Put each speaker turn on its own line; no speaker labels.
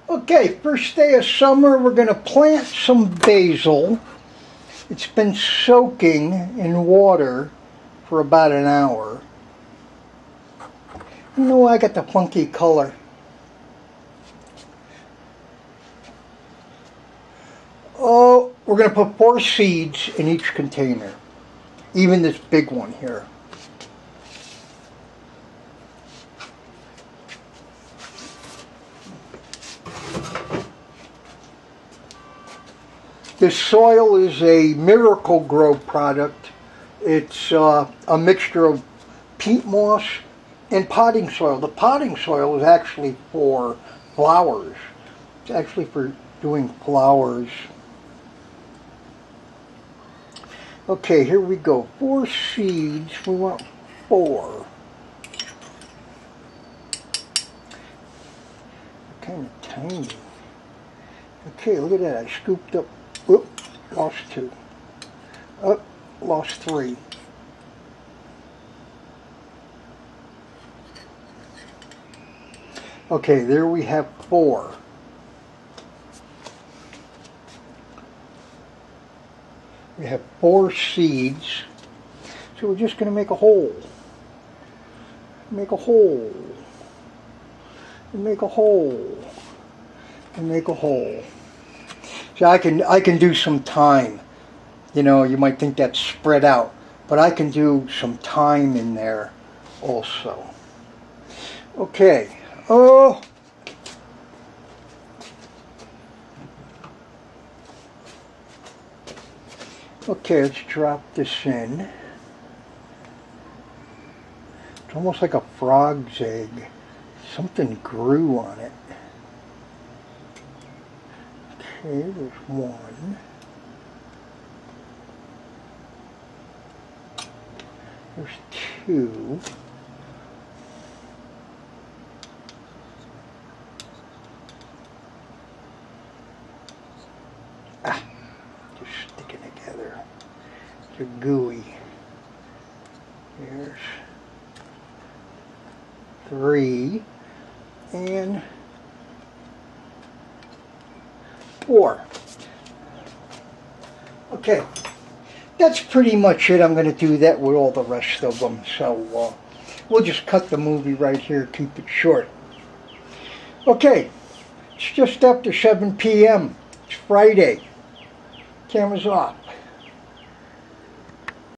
Okay, first day of summer, we're going to plant some basil. It's been soaking in water for about an hour. You know, I got the funky color. Oh, we're going to put 4 seeds in each container. Even this big one here. This soil is a Miracle Grow product. It's a mixture of peat moss and potting soil. The potting soil is actually for flowers. It's actually for doing flowers. Okay, here we go. 4 seeds. We want 4. Kind of tiny. Okay, look at that. I scooped up. Whoop, lost 2. Oh, lost 3. Okay, there we have 4. We have 4 seeds. So we're just going to make a hole. Make a hole. And make a hole. And make a hole. So I can do some time. You know, you might think that's spread out, but I can do some time in there also. Okay. Oh. Okay, let's drop this in. It's almost like a frog's egg. Something grew on it. Okay, there's 1. There's 2. Ah, just sticking together. They're gooey. There's 3 and 4. Okay, that's pretty much it. I'm going to do that with all the rest of them. So we'll just cut the movie right here, keep it short. Okay, it's just after 7 p.m. It's Friday. Camera's off.